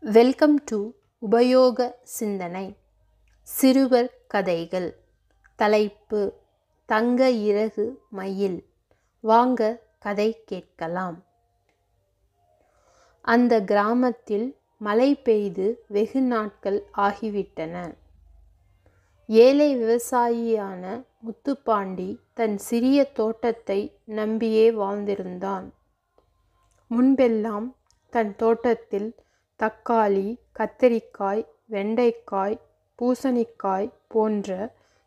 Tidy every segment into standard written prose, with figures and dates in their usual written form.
Welcome to உபயோக சிந்தனை. சிறுவர் கதைகள். தலைப்பு: தங்க இறகு மயில். வாங்க கதை கேட்கலாம். அந்த கிராமத்தில் மழை பெய்து வெகு நாட்கள் ஆகிவிட்டன. ஏழை விவசாயியான முத்துப்பாண்டி தன் சிறிய தோட்டத்தை நம்பியே வாழ்ந்திருந்தான். முன்பெல்லாம் தன் தோட்டத்தில் தக்காளி, கத்தரிக்காய், வெண்டைக்காய், பூசணிக்காய் போன்ற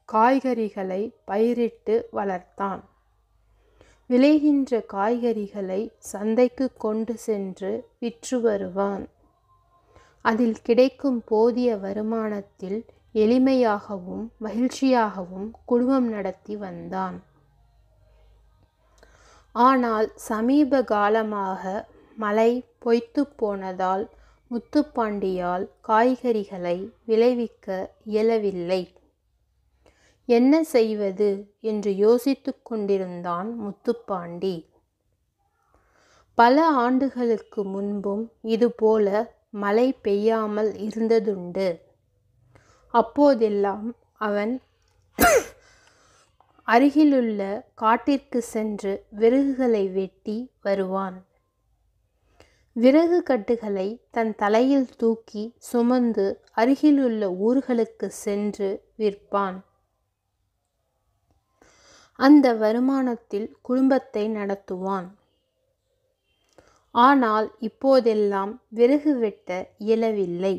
காய்கறிகளை பயிரிட்டு வளர்த்தான். விளைகின்ற காய்கறிகளை சந்தைக்கு கொண்டு சென்று விற்று வருவான். அதில் கிடைக்கும் போதிய வருமானத்தில் எளிமையாகவும் மகிழ்ச்சியாகவும் குடும்பம் நடத்தி வந்தான். ஆனால் சமீப காலமாக மழை பொய்த்து போனதால் முத்துப்பாண்டியால் காய்கறிகளை விளைவிக்க இயலவில்லை. என்ன செய்வது என்று யோசித்து கொண்டிருந்தான் முத்துப்பாண்டி. பல ஆண்டுகளுக்கு முன்பும் இதுபோல மழை பெய்யாமல் இருந்ததுண்டு. அப்போதெல்லாம் அவன் அருகிலுள்ள காட்டிற்கு சென்று விறகுகளை வெட்டி வருவான். விறகு கட்டுகளை தன் தலையில் தூக்கி சுமந்து அருகிலுள்ள ஊர்களுக்கு சென்று விற்பான். அந்த வருமானத்தில் குடும்பத்தை நடத்துவான். ஆனால் இப்போதெல்லாம் விறகு வெட்ட இயலவில்லை.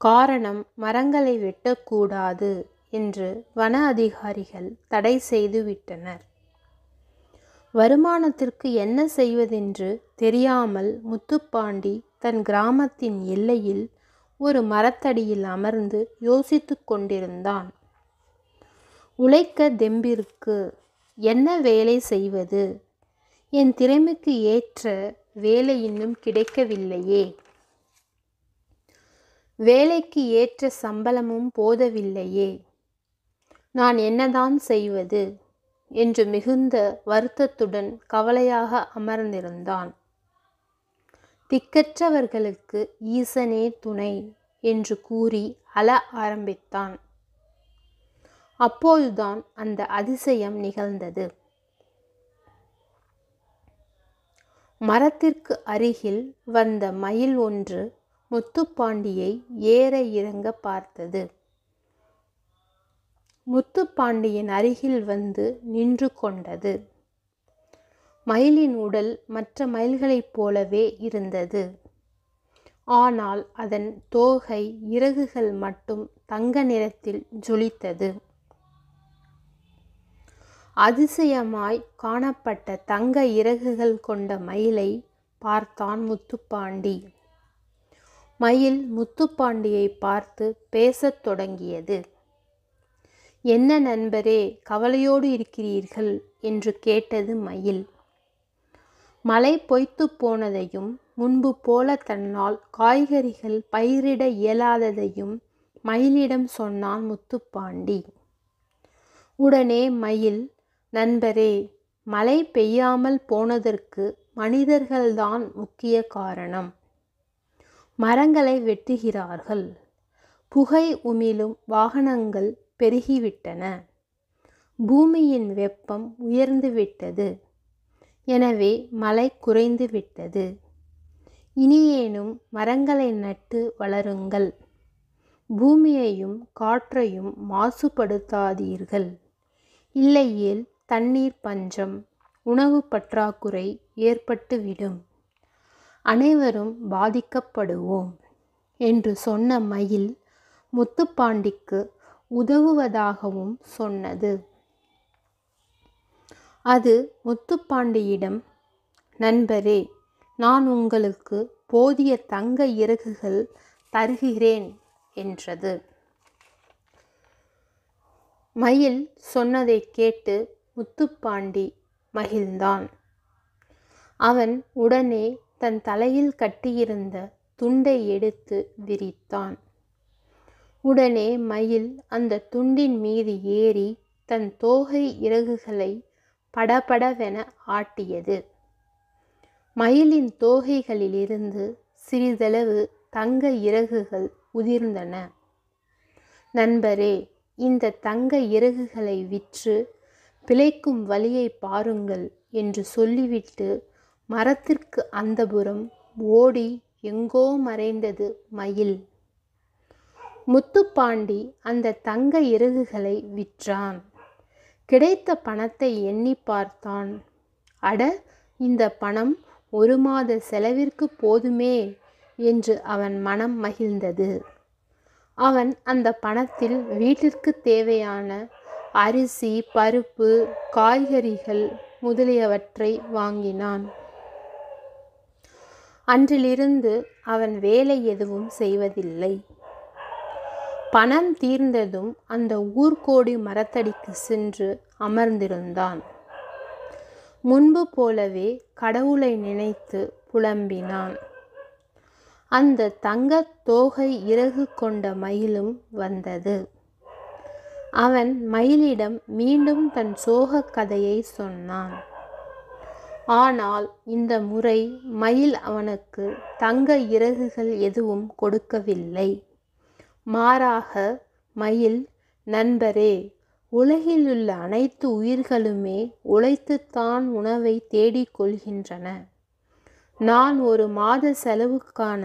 காரணம், மரங்களை வெட்டக்கூடாது என்று வன அதிகாரிகள் தடை செய்து விட்டனர். வருமானத்திற்கு என்ன செய்வதென்று தெரியாமல் முத்துப்பாண்டி தன் கிராமத்தின் எல்லையில் ஒரு மரத்தடியில் அமர்ந்து யோசித்து கொண்டிருந்தான். உழைக்க தெம்பிற்கு, என்ன வேலை செய்வது? என் திறமைக்கு ஏற்ற வேலை இன்னும் கிடைக்கவில்லையே. வேலைக்கு ஏற்ற சம்பளமும் போதவில்லையே. நான் என்னதான் செய்வது என்று மிகுந்த வருத்தத்துடன் கவலையாக அமர்ந்திருந்தான். திக்கற்றவர்களுக்கு ஈசனே துணை என்று கூறி அழ ஆரம்பித்தான். அப்போதுதான் அந்த அதிசயம் நிகழ்ந்தது. மரத்திற்கு அருகில் வந்த மயில் ஒன்று முத்துப்பாண்டியை ஏற இறங்க பார்த்தது. முத்துப்பாண்டியின் அருகில் வந்து நின்று கொண்டது. மயிலின் உடல் மற்ற மயில்களைப் போலவே இருந்தது. ஆனால் அதன் தோகை, இறகுகள் மட்டும் தங்க நிறத்தில் ஜொலித்தது. அதிசயமாய் காணப்பட்ட தங்க இறகுகள் கொண்ட மயிலை பார்த்தான் முத்துப்பாண்டி. மயில் முத்துப்பாண்டியை பார்த்து பேசத் தொடங்கியது. என்ன நண்பரே, கவலையோடு இருக்கிறீர்கள் என்று கேட்டது மயில். மழை பொய்த்து போனதையும் முன்பு போல தன்னால் காய்கறிகள் பயிரிட இயலாததையும் மயிலிடம் சொன்னான் முத்துப்பாண்டி. உடனே மயில், நண்பரே, மழை பெய்யாமல் போனதற்கு மனிதர்கள்தான் முக்கிய காரணம். மரங்களை வெட்டுகிறார்கள். புகை உமிழும் வாகனங்கள் பெருகிவிட்டன. பூமியின் வெப்பம் உயர்ந்துவிட்டது. எனவே மழை குறைந்து விட்டது. இனியேனும் மரங்களை நட்டு வளருங்கள். பூமியையும் காற்றையும் மாசுபடுத்தாதீர்கள். இல்லையேல் தண்ணீர் பஞ்சம், உணவு பற்றாக்குறை ஏற்பட்டுவிடும். அனைவரும் பாதிக்கப்படுவோம் என்று சொன்ன மயில் முத்துப்பாண்டிக்கு உதவுவதாகவும் சொன்னது. அது முத்துப்பாண்டியிடம், நண்பரே, நான் உங்களுக்கு போதிய தங்க இறகுகள் தருகிறேன் என்றது. மயில் சொன்னதை கேட்டு முத்துப்பாண்டி மகிழ்ந்தான். அவன் உடனே தன் தலையில் கட்டியிருந்த துண்டை எடுத்து விரித்தான். உடனே மயில் அந்த துண்டின் மீது ஏறி தன் தோகை இறகுகளை படபடவென ஆட்டியது. மயிலின் தோகைகளிலிருந்து சிறிதளவு தங்க இறகுகள் உதிர்ந்தன. நண்பரே, இந்த தங்க இறகுகளை விற்று பிழைக்கும் வழியை பாருங்கள் என்று சொல்லிவிட்டு மரத்திற்கு அந்தப்புறம் ஓடி எங்கோ மறைந்தது மயில். முத்துப்பாண்டி அந்த தங்க இறகுகளை விற்றான். கிடைத்த பணத்தை எண்ணி பார்த்தான். அட, இந்த பணம் 1 மாத செலவிற்கு போதுமே என்று அவன் மனம் மகிழ்ந்தது. அவன் அந்த பணத்தில் வீட்டிற்கு தேவையான அரிசி, பருப்பு, காய்கறிகள் முதலியவற்றை வாங்கினான். அன்றிலிருந்து அவன் வேலை எதுவும் செய்வதில்லை. பணம் தீர்ந்ததும் அந்த ஊர்கோடி மரத்தடிக்கு சென்று அமர்ந்திருந்தான். முன்பு போலவே கடவுளை நினைத்து புலம்பினான். அந்த தங்கத் தோகை இறகு கொண்ட மயிலும் வந்தது. அவன் மயிலிடம் மீண்டும் தன் சோகக் கதையை சொன்னான். ஆனால் இந்த முறை மயில் அவனுக்கு தங்க இறகுகள் எதுவும் கொடுக்கவில்லை. மாறாக மயில், நண்பரே, உலகிலுள்ள அனைத்து உயிர்களுமே உழைத்துத்தான் உணவை தேடிக்கொள்கின்றன. நான் 1 மாத செலவுக்கான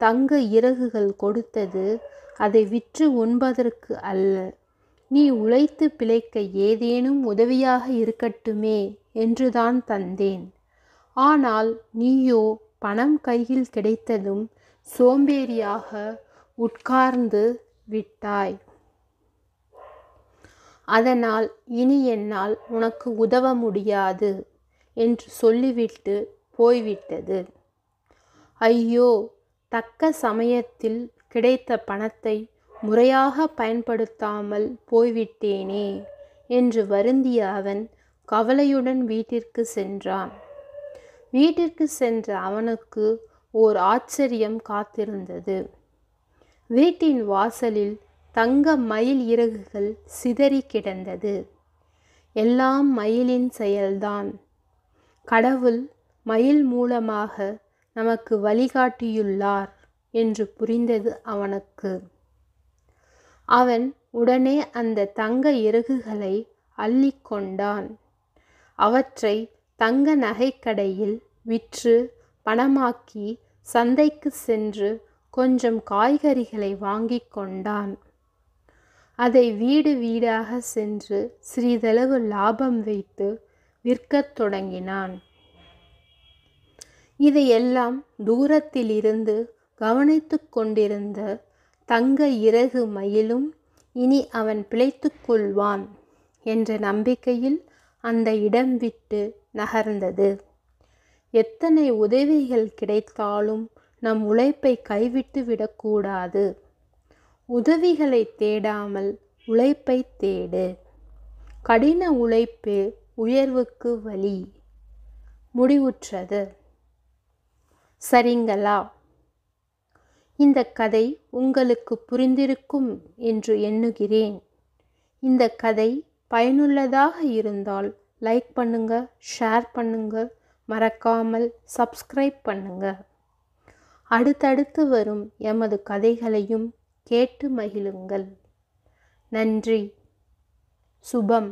தங்க இறகுகள் கொடுத்தது அதை விற்று உண்பதற்கு அல்ல, நீ உழைத்து பிழைக்க ஏதேனும் உதவியாக இருக்கட்டுமே என்றுதான் தந்தேன். ஆனால் நீயோ பணம் கையில் கிடைத்ததும் சோம்பேறியாக உட்கார்ந்து விட்டாய். அதனால் இனி என்னால் உனக்கு உதவ முடியாது என்று சொல்லிவிட்டு போய்விட்டது. ஐயோ, தக்க சமயத்தில் கிடைத்த பணத்தை முறையாக பயன்படுத்தாமல் போய்விட்டேனே என்று வருந்திய அவன் கவலையுடன் வீட்டிற்கு சென்றான். வீட்டிற்கு சென்ற அவனுக்கு ஓர் ஆச்சரியம் காத்திருந்தது. வீட்டின் வாசலில் தங்க மயில் இறகுகள் சிதறி கிடந்தது. எல்லாம் மயிலின் செயல்தான். கடவுள் மயில் மூலமாக நமக்கு வழிகாட்டியுள்ளார் என்று புரிந்தது அவனுக்கு. அவன் உடனே அந்த தங்க இறகுகளை அள்ளிக்கொண்டான். அவற்றை தங்க நகைக்கடையில் விற்று பணமாக்கி சந்தைக்கு சென்று கொஞ்சம் காய்கறிகளை வாங்கி கொண்டான். அதை வீடு வீடாக சென்று சிறிதளவு லாபம் வைத்து விற்கத் தொடங்கினான். இதையெல்லாம் தூரத்திலிருந்து கவனித்து கொண்டிருந்த தங்க இறகு மயிலும் இனி அவன் பிழைத்து கொள்வான் என்ற நம்பிக்கையில் அந்த இடம் விட்டு நகர்ந்தது. எத்தனை உதவிகள் கிடைத்தாலும் நம் உழைப்பை கைவிட்டு விடக்கூடாது. உதவிகளை தேடாமல் உழைப்பை தேடு. கடின உழைப்பே உயர்வுக்கு வழி. முடிவுற்றது. சரிங்களா? இந்த கதை உங்களுக்கு புரிந்திருக்கும் என்று எண்ணுகிறேன். இந்த கதை பயனுள்ளதாக இருந்தால் லைக் பண்ணுங்க, ஷேர் பண்ணுங்க, மறக்காமல் சப்ஸ்கிரைப் பண்ணுங்க. அடுத்தடுத்து வரும் எமது கதைகளையும் கேட்டு மகிழுங்கள். நன்றி. சுபம்.